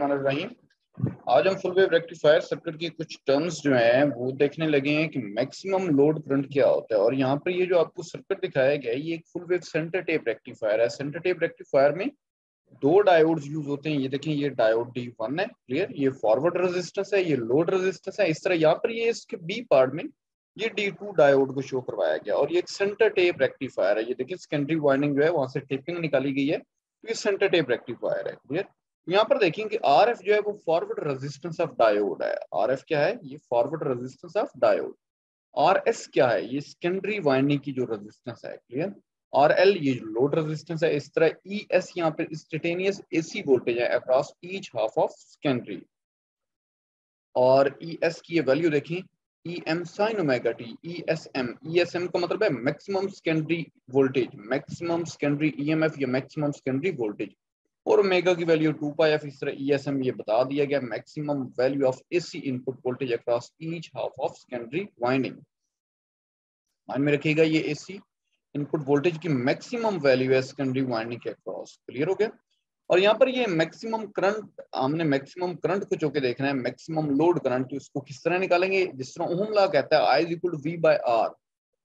बिस्मिल्लाहिर्रहमानिर्रहीम। आज हम फुल वेव रेक्टिफायर सर्किट की कुछ टर्म्स जो हैं वो देखने लगे हैं कि मैक्सिमम लोड करंट क्या होता है। और यहाँ पर ये जो आपको सर्किट दिखाया गया है ये एक full wave centre tap rectifier है। सेंटर टेप रेक्टिफायर में दो डायोड्स यूज होते हैं। ये देखें, ये डायोड D1 है, क्लियर। ये फॉरवर्ड रेजिस्टेंस है, ये लोड रेजिस्टेंस है। इस तरह यहाँ पर ये इसके बी पार्ट में ये D2 डायोड को शो करवाया गया। और ये एक सेंटर टेप रेक्टिफायर है। ये देखिए सेकेंडरी वाइंडिंग जो है वहां से टेपिंग निकाली गई है, तो ये सेंटर टेप रेक्टिफायर है, क्लियर। यहाँ पर देखेंगे RF जो है वो फॉरवर्ड रेजिस्टेंस ऑफ डायोड है। RF क्या है? ये forward resistance of diode. RS क्या है? ये सेकेंडरी वाइंडिंग की जो रेजिस्टेंस है, क्लियर। RL ये लोड रेजिस्टेंस है। इस तरह ES यहाँ पर इंस्टेंटेनियस AC वोल्टेज है across each half of secondary. और ES की ये वैल्यू देखें, EM sin omega t, ESM का मतलब है maximum secondary voltage, maximum secondary EMF या मैक्सिमम सेकेंडरी वोल्टेज। और ओमेगा की वैल्यू 2 पाई एफ। इस तरह ESM ये बता दिया गया, maximum value of AC input voltage across each half of secondary winding. मान में रखिएगा ये AC इनपुट वोल्टेज की मैक्सिमम वैल्यू है सेकेंडरी वाइंडिंग के अक्रॉस, क्लियर हो गया। और यहाँ पर ये मैक्सिमम करंट, हमने मैक्सिमम करंट को चौके देखना है। मैक्सिमम लोड करंट उसको किस तरह निकालेंगे? जिस तरह ओहम लॉ कहता है I equal to V by R,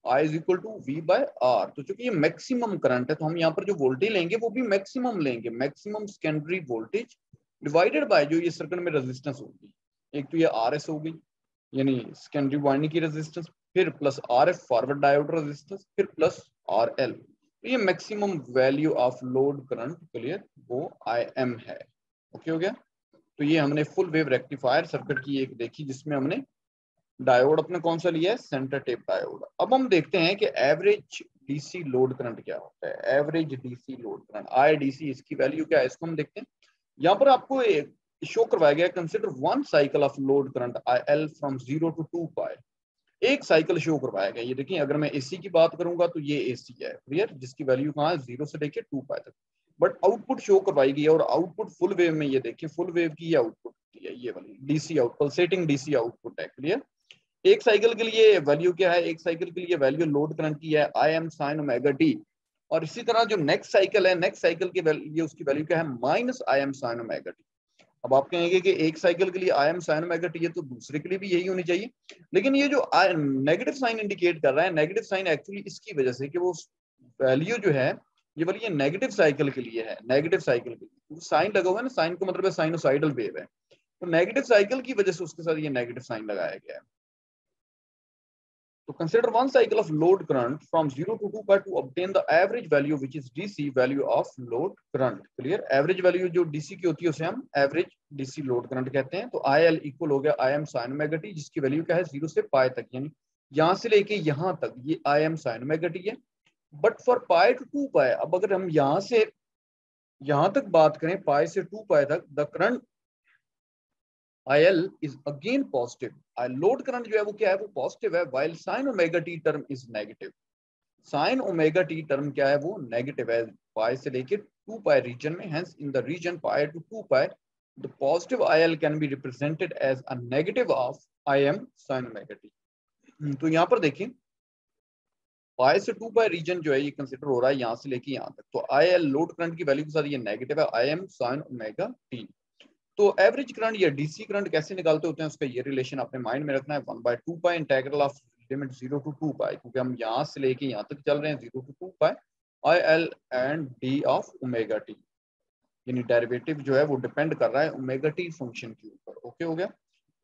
I equal to V by R। तो चूंकि ये मैक्सिमम करंट है तो हम यहाँ पर जो वोल्टेज लेंगे वो भी मैक्सिमम लेंगे, maximum secondary voltage divided by जो ये सर्किट में रेजिस्टेंस होगी। एक तो ये RS होगी यानी सेकेंडरी वाइंडिंग की रेजिस्टेंस, फिर plus RF forward diode resistance, फिर प्लस RL। तो ये maximum value of load current, clear, वो IM है। ओके हो गया। तो ये हमने फुल वेव रेक्टिफायर सर्किट की एक देखी जिसमें हमने डायोड अपने कौन सा लिया है? Centre tap diode. अब हम देखते हैं कि एवरेज DC लोड करंट क्या होता है। Average DC load current IDC, इसकी वैल्यू क्या है इसको हम देखते हैं। यहाँ पर आपको एक शो करवाया गया, consider one cycle of load current IL from 0 to 2 पाई। एक साइकिल शो करवाया गया। ये देखिए, अगर मैं AC की बात करूंगा तो ये AC है, क्लियर, जिसकी वैल्यू कहाँ है? 0 से लेके 2 पाई तक। बट आउटपुट शो करवाई गई है और आउटपुट फुल वेव में, ये देखिए फुल वेव की ये आउटपुट है, ये वाली DC out, pulsating DC output है, क्लियर। एक साइकिल के लिए वैल्यू क्या है? एक साइकिल के लिए वैल्यू लोड करंट की है IM sin ओमेगा t। और इसी तरह जो नेक्स्ट साइकिल है, नेक्स्ट साइकिल की वैल्यू, उसकी वैल्यू क्या है? Minus IM sin omega t। अब आप कहेंगे कि एक साइकिल के लिए IM sin ओमेगा t है तो दूसरे के लिए भी यही होनी चाहिए। लेकिन ये जो नेगेटिव साइन इंडिकेट कर रहा है, नेगेटिव साइन एक्चुअली इसकी वजह से कि वो वैल्यू जो है ये वाली ये नेगेटिव साइकिल के लिए है। नेगेटिव साइकिल के लिए साइन लगा हुआ है ना, साइन का मतलब है साइनोसाइडल वेव है। तो नेगेटिव साइकिल की वजह से उसके साथ ये नेगेटिव साइन लगाया गया है। तो consider one cycle of load current from 0 to 2 pi to obtain the average value which is DC value of load current, clear। average value जो DC की होती है उसे हम average DC load current कहते हैं। तो IL इक्वल हो गया IM sin ओमेगा t, जिसकी वैल्यू क्या है? 0 से पाई तक, यानी यहाँ से लेके यहाँ तक ये IM sin ओमेगा t है। बट फॉर पाई टू 2 पाई, अब अगर हम यहाँ से यहाँ तक बात करें, पाई से 2 पाई तक, the current IL is again positive। Load current जो है वो क्या है? वो पॉजिटिव है। while sin omega t term is negative। sin omega t term क्या है? वो नेगेटिव है पाई से लेके 2 पाई रीजन में। hence in the region pi to 2 pi the positive IL can be represented as a negative of IM sin omega t। तो यहाँ पर देखें, पाई से 2 पाई रीजन जो है ये कंसिडर हो रहा है यहाँ से लेके यहाँ तक। तो IL लोड करंट की वैल्यू के साथ ये नेगेटिव है, IM sin ओमेगा t। तो एवरेज करंट या DC करंट कैसे निकालते होते हैं उसका ये रिलेशन अपने माइंड में रखना है। 1/2 पाई इंटीग्रल ऑफ लिमिट 0 to 2 पाई, क्योंकि हम यहाँ से लेके यहाँ तक चल रहे हैं 0 to 2 pi IL and D of omega t, यानी डेरिवेटिव जो है वो डिपेंड कर रहा है ओमेगा t फंक्शन के ऊपर। ओके हो गया।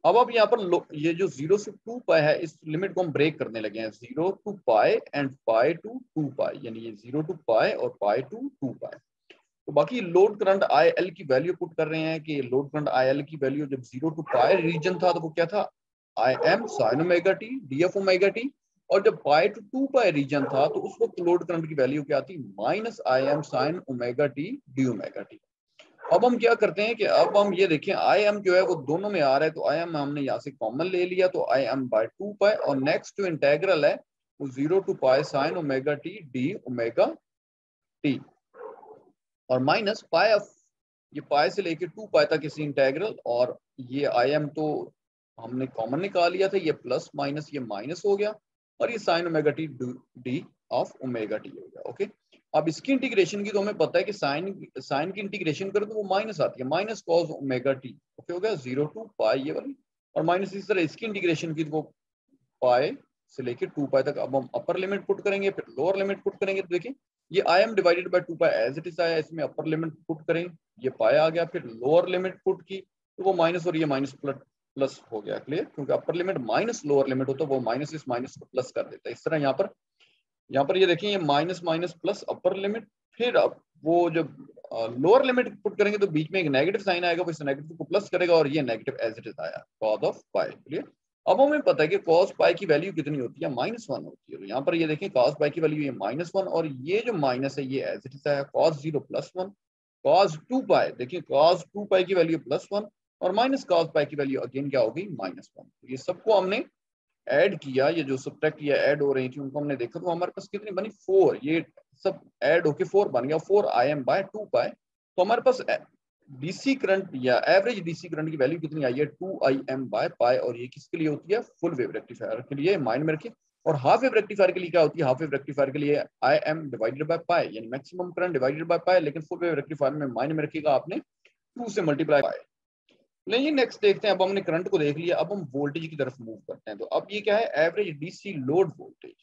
अब यहाँ पर ये जो 0 से 2 पाई है इस लिमिट को हम ब्रेक करने लगे हैं। 0 to pi and pi to 2 pi, यानी ये 0 to पाई और पाई टू 2 पाई। तो बाकी लोड करंट IL की वैल्यू पुट कर रहे हैं कि लोड करंट IL की वैल्यू जब 0 to पाई रीजन था तो वो क्या था? IM sin omega t D of omega t। और जब पाई टू 2 पाई रीजन था तो उस वक्त लोड करंट की वैल्यू क्या थी? Minus IM sin omega t D omega t। अब हम क्या करते हैं कि अब हम ये देखें, IM जो है वो दोनों में आ रहा है तो IM हमने यहाँ से कॉमन ले लिया, तो IM by 2 पाई। और नेक्स्ट जो इंटेग्रल है वो 0 to pi sin omega t D omega t और माइनस पाई ऑफ ये पाई से लेके 2 पाई तक इसी इंटेग्रल। और ये IM तो हमने कॉमन निकाल लिया था, ये प्लस माइनस ये माइनस हो गया। और ये sine omega T D of omega T हो गया। ओके, अब इसकी इंटीग्रेशन की तो हमें पता है कि साइन की इंटीग्रेशन करो तो वो माइनस आती है, minus cos omega T. Okay हो गया, 0 टू पाई ये वाली, और माइनस इस तरह इसकी इंटीग्रेशन की तो वो पाई से लेके 2 पाई तक। अब हम अपर लिमिट पुट करेंगे, फिर लोअर लिमिट पुट करेंगे, तो देखिए ये I M divided by 2 pi as it is आया, इसमें अपर लिमिट पुट करें, ये पाई आ गया, फिर लोअर लिमिट पुट की तो वो माइनस और ये माइनस प्लस हो गया। क्लियर, क्योंकि upper limit minus lower limit हो तो वो माइनस इस माइनस को प्लस कर देता है। इस तरह यहाँ पर ये देखिए ये minus minus plus upper limit, फिर अब वो जब लोअर लिमिट पुट करेंगे तो बीच में एक नेगेटिव साइन आएगा, वो इस नेगेटिव को प्लस करेगा और ये नेगेटिव एज इट इज आया कॉस ऑफ पाई। क्लियर, अब हमें पता है कि कॉस पाई की वैल्यू कितनी होती है, -1 होती है। तो यहाँ पर ये देखें कॉस पाई की वैल्यू ये -1, और ये जो माइनस है ये एज इट इज आया cos 0 +1, cos 2 पाई, देखिए cos 2 पाई की वैल्यू +1 और माइनस cos पाई की वैल्यू अगेन क्या होगी -1। ये सबको हमने ऐड किया, ये जो सब्ट्रैक्ट किया ऐड हो रही थी उनको हमने देखा तो हमारे पास कितनी बनी 4, ये सब ऐड होके 4 बन गया, 4 Im बाय 2 पाई। तो हमारे पास डीसी करंट या एवरेज डीसी करंट की वैल्यू कितनी आई है 2 Im बाय पाई, और ये किसके लिए होती है, फुल वेव रेक्टिफायर के लिए, माइंड में रखिए। और हाफ वेव रेक्टिफायर के लिए क्या होती है, हाफ वेव रेक्टिफायर के लिए Im डिवाइडेड बाय पाई, यानी maximum current divided by pi, लेकिन फुल वेव रेक्टिफायर में माइंड में रखिएगा आपने 2 से मल्टीप्लाई पाई। नहीं, नेक्स्ट देखते हैं। अब हमने करंट को देख लिया, अब हम वोल्टेज की तरफ मूव करते हैं। तो अब ये क्या है, एवरेज डीसी लोड वोल्टेज।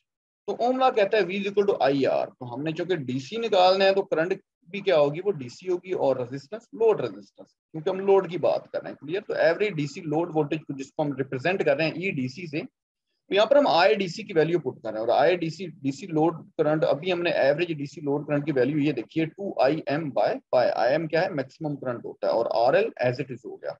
तो ओम लॉ कहता है V = IR। तो हमने चूंकि डीसी निकालना है तो करंट भी क्या होगी, वो डीसी होगी, और रेजिस्टेंस लोड रेजिस्टेंस, क्योंकि हम लोड की बात कर रहे हैं। क्लियर, तो एवरेज डीसी लोड वोल्टेज को जिसको हम रिप्रेजेंट कर रहे हैं ई डीसी से, तो यहाँ पर हम आई डीसी की वैल्यू पुट कर रहे हैं। और आई डीसी लोड करंट, अभी हमने एवरेज डीसी लोड करंट की वैल्यू ये देखिए 2 IM बाय पाई। IM क्या है, मैक्सिमम करंट होता है, और RL एज इट इज हो गया।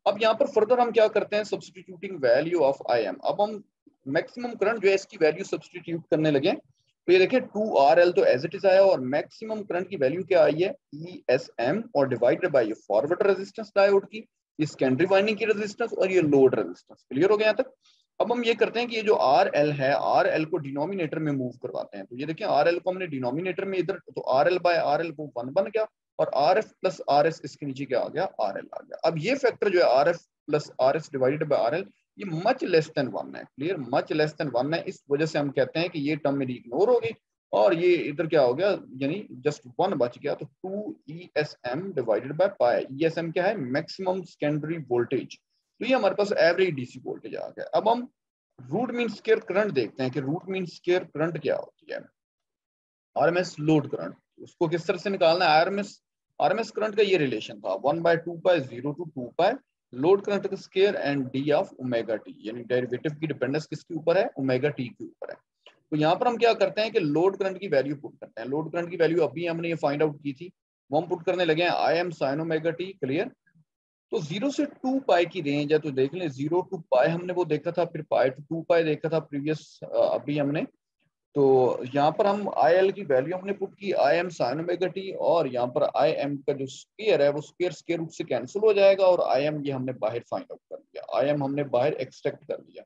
अब यहाँ पर फर्दर हम क्या करते हैं, सब्स्टिट्यूटिंग वैल्यू ऑफ IM। अब हम मैक्सिमम करंट जो है इसकी वैल्यू सब्स्टिट्यूट करने लगे। तो ये देखिए 2RL तो एज इट इज आया, और मैक्सिमम करंट की वैल्यू क्या आई है ESM, और डिवाइडेड बाय ये फॉरवर्ड रेजिस्टेंस डायोड की, ये सेकेंडरी वाइंडिंग की रेजिस्टेंस, और ये लोड रेजिस्टेंस। क्लियर हो गया यहाँ तक। अब हम ये करते हैं कि ये जो RL है, RL को डिनोमिनेटर में मूव करवाते हैं। तो ये देखिए RL को हमने डिनोमिनेटर में इधर, तो RL बाय RL वो 1 बन गया, और RF प्लस RS इसके नीचे क्या आ गया, RL आ गया। अब ये फैक्टर जो है RF plus RS divided by RL, ये मच लेस देन 1 है। क्लियर, मच लेस देन 1 है, इस वजह से हम कहते हैं कि ये टर्म मेरी इग्नोर हो गई, और ये इधर क्या हो गया, यानी जस्ट 1 बच गया। तो 2 ESM divided by pi. ESM क्या है, मैक्सिमम सेकेंडरी वोल्टेज। तो ये हमारे पास एवरेज डीसी वोल्टेज आ गया। अब हम रूट मीन स्क्वायर करंट देखते हैं कि रूट मीन स्क्वायर करंट क्या होती है। आरएमएस लोड करंट, उसको किस तरह से निकालना है, आरएमएस करंट का ये रिलेशन था 1/2 पाई 0 to 2 पाई लोड करंट का square and D of omega T, यानी डेरिवेटिव की डिपेंडेंस किसके ऊपर है, ओमेगा टी के ऊपर है। तो यहाँ पर हम क्या करते हैं कि लोड करंट की वैल्यू पुट करते हैं। लोड करंट की वैल्यू अभी हमने ये फाइंड आउट की थी, वो हम पुट करने लगे हैं I am sine omega T. Clear, तो 0 से 2 पाई की रेंज है, तो देख लें 0 to पाई हमने वो देखा था, फिर पाई to 2 पाई देखा था प्रीवियस अभी हमने। तो यहाँ पर हम आई एल की वैल्यू हमने पुट की I am sine omega T, और यहाँ पर आई एम का जो स्क्वायर है वो स्क्वायर रूट से कैंसिल हो जाएगा, और आई एम ये हमने बाहर फाइंड आउट कर लिया, आई एम हमने बाहर एक्सट्रैक्ट कर लिया,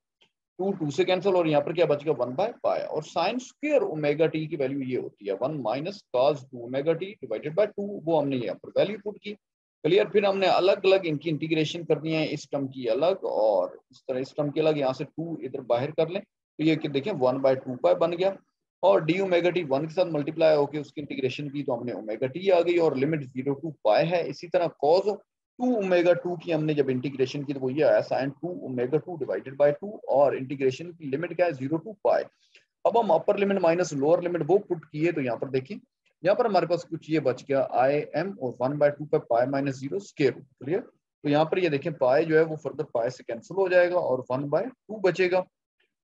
2 से कैंसिल, और यहाँ पर क्या बचेगा 1/पाई। और साइन स्क्वायर ओमेगा टी की वैल्यू ये होती है 1 minus cos 2 omega T divided by 2, वो हमने यहाँ पर वैल्यू पुट की। क्लियर, फिर हमने अलग अलग इनकी इंटीग्रेशन करनी है, इस टर्म की अलग और इस तरह इस टर्म की अलग, यहाँ से 2 इधर बाहर कर लें, तो ये देखें 1/2 पाई बन गया, और डी ओमेगा टी 1 के साथ मल्टीप्लाई होकर उसकी इंटीग्रेशन की तो हमने ओमेगा टी आ गई, और लिमिट 0 to पाई है। इसी तरह कॉस 2 ओमेगा 2 की हमने जब इंटीग्रेशन की तो वो ये आया साइन 2 ओमेगा 2 डिवाइडेड बाय 2, और इंटीग्रेशन की लिमिट क्या है 0 to पाई। अब हम upper limit minus lower limit वो पुट किए, तो यहाँ पर देखिए यहाँ पर हमारे पास कुछ ये बच गया आई एम और 1/2 पे pi minus 0 square root. Clear, तो यहाँ पर ये देखें पाई जो है वो फर्दर पाई से कैंसिल हो जाएगा, और 1/2 बचेगा,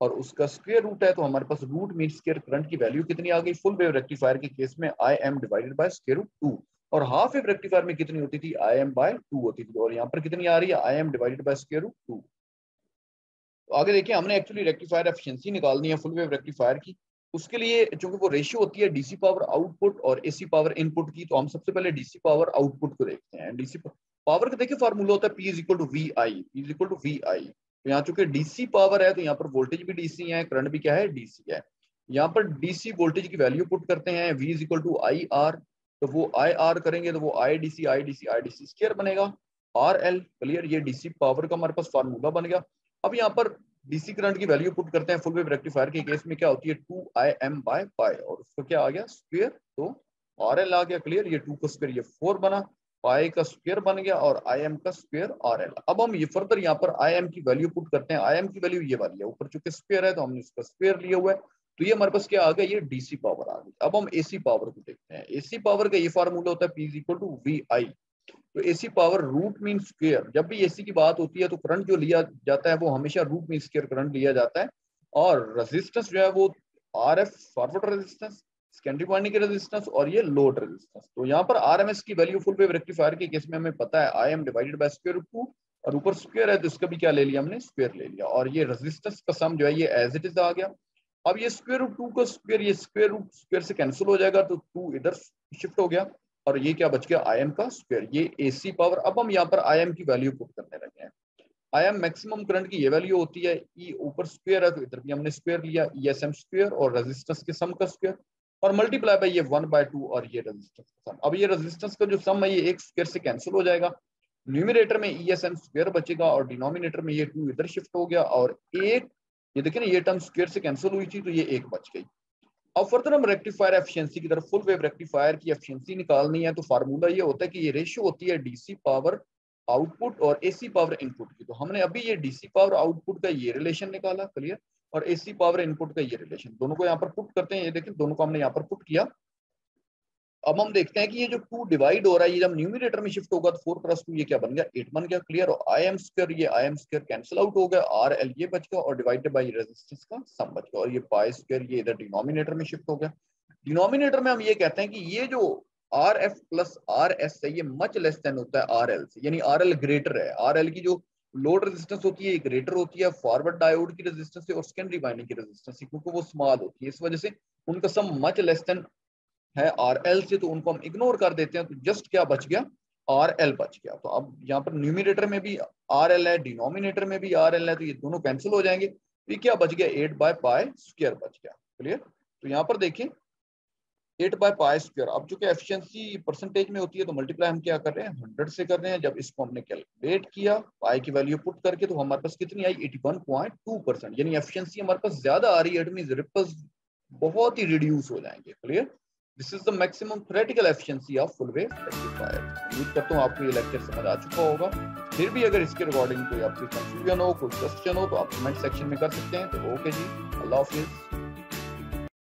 और उसका स्क्वायर रूट है। तो हमारे पास रूट मीन स्क्वायर करंट की वैल्यू कितनी आ गई, फुल वेव रेक्टिफायर के केस में I M divided by square root 2, और हाफ वेव रेक्टिफायर में कितनी होती थी, आई एम बाय 2 होती थी, और यहाँ पर कितनी आ रही है, I M divided by square root 2। तो आगे देखिए हमने एक्चुअली रेक्टिफायर एफिशिएंसी निकालनी है फुल वेव रेक्टिफायर की। उसके लिए चूंकि वो रेशियो होती है डीसी पावर आउटपुट और एसी पावर इनपुट की, तो हम सबसे पहले डीसी पावर आउटपुट को देखते हैं। डीसी पावर का देखिए फार्मूला होता है P = VI। तो यहाँ चूंकि डीसी पावर है तो यहाँ पर वोल्टेज भी डीसी है, करंट भी क्या है, डीसी है। यहाँ पर डीसी वोल्टेज की वैल्यू पुट करते हैं V = IR, तो वो IR करेंगे तो वो IDC स्क्वायर बनेगा RL। क्लियर, ये डीसी पावर का हमारे पास फार्मूला बन गया। अब यहाँ पर डीसी करंट की वैल्यू पुट करते हैं फुल वेव रेक्टिफायर के केस में क्या होती है 2Im बाय पाई, और उसको क्या आ गया स्क्वायर, तो RL आ गया। क्लियर, ये 2 का स्क्वायर ये 4 बना, पाई का स्क्वायर बन गया और Im का स्क्वायर RL। अब हम ये फर्दर यहाँ पर Im की वैल्यू पुट करते हैं। Im की वैल्यू ये वाली है, ऊपर चूंकि स्क्वायर है तो हमने इसका स्क्वायर लिया हुआ है, तो ये हमारे पास क्या आ गया, ये डीसी पावर आ गई। अब हम एसी पावर को देखते हैं। एसी पावर का ये फार्मूला होता है P is equal to VI। तो AC power root mean square, जब भी एसी की बात होती है तो करंट जो लिया जाता है वो हमेशा रूट मीन स्क्वायर करंट लिया जाता है, और रेजिस्टेंस जो है वो RF forward resistance, secondary winding के रेजिस्टेंस और ये लोड रेजिस्टेंस। तो यहाँ पर RMS की वैल्यू फुल वेव रेक्टिफायर के केस में हमें पता है Im divided by square root 2, और ऊपर स्क्वायर है तो इसका भी क्या ले लिया हमने, स्क्वायर ले लिया, और ये रेजिस्टेंस का सम जो है ये एज इट इज आ गया। अब ये स्क्वायर रूट 2 का स्क्वायर, ये स्क्वायर रूट स्क्वायर से कैंसिल हो जाएगा तो 2 इधर शिफ्ट हो गया, और ये क्या बच गया Im का स्क्वायर, ये एसी पावर। अब हम यहाँ पर Im की वैल्यू पुट करने लगे हैं। Im मैक्सिमम करंट की ये वैल्यू होती है, ई ऊपर स्क्वायर है तो इधर भी हमने स्क्वायर लिया, ESM स्क्वायर और रेजिस्टेंस के सम का स्क्वायर, और मल्टीप्लाई बाय ये 1/2 और ये रेजिस्टेंस का सम। अब ये रेजिस्टेंस का जो सम है ये एक स्क्वायर से कैंसिल हो जाएगा, न्यूमरेटर में ESM स्क्वायर बचेगा और डिनोमिनेटर में ये 2 इधर शिफ्ट हो गया, और एक ये देखिए ना ये टर्म स्क्वायर से कैंसिल हुई थी तो ये एक बच गई। अब फर्दर हम रेक्टिफायर एफिशिएंसी की तरफ, फुल वेव रेक्टिफायर की एफिशिएंसी निकालनी है, तो फार्मूला ये होता है कि ये रेशियो होती है डीसी पावर आउटपुट और एसी पावर इनपुट की। तो हमने अभी ये डीसी पावर आउटपुट का ये रिलेशन निकाला, क्लियर, और एसी पावर इनपुट का ये रिलेशन, दोनों को यहाँ पर पुट करते हैं। ये देखिए दोनों को हमने यहाँ पर पुट किया। अब हम देखते हैं कि ये जो 2 डिवाइड हो रहा है, ये जब न्यूमरेटर में शिफ्ट होगा तो 4 + 2 ये क्या बन गया, 8 बन गया, क्लियर। और Im स्क्वायर, ये Im स्क्वायर कैंसिल आउट हो गया, RL ये बच गया, और डिवाइडेड बाय रेजिस्टेंस का सम बच गया, और ये पाई स्क्वायर ये इधर डिनोमिनेटर में शिफ्ट हो गया। डिनोमिनेटर में हम ये कहते हैं कि ये जो RF + RS है ये मच लेस देन होता है RL से, यानी RL ग्रेटर है। RL की जो लोड रेजिस्टेंस होती है ग्रेटर होती है फॉरवर्ड डायोड की रेजिस्टेंस से और सेकेंडरी वाइंडिंग की रेजिस्टेंस से, क्योंकि वो स्मॉल होती है, इस वजह से उनका सम मच लेस देन है RL से, तो उनको हम इग्नोर कर देते हैं, तो जस्ट क्या बच गया, RL बच गया। तो अब यहाँ पर न्यूमरेटर में भी RL है, डिनोमिनेटर में भी RL है, तो ये दोनों कैंसिल हो जाएंगे, तो ये क्या बच गया, 8/पाई स्क्वायर बच गया, क्लियर। तो यहाँ पर देखिए 8/पाई स्क्वायर। अब चूंकि एफिशिएंसी परसेंटेज में होती है तो मल्टीप्लाई हम क्या कर रहे हैं, 100 से कर रहे हैं। जब इसको हमने कैलकुलेट किया पाई की वैल्यू पुट करके तो हमारे पास कितनी आई, 81.2%, यानी एफिशिएंसी हमारे पास ज्यादा आ रही है, इट मींस रिपल्स बहुत ही रिड्यूस हो जाएंगे, clear. This is the maximum theoretical efficiency of full wave rectifier. उम्मीद करता हूँ आपको ये लेक्चर समझ आ चुका होगा। फिर भी अगर इसके रिगार्डिंग कोई आपकी कंफ्यूजन हो, कोई क्वेश्चन हो तो आप कमेंट सेक्शन में कर सकते हैं। तो ओके जी, अल्लाह हाफिज।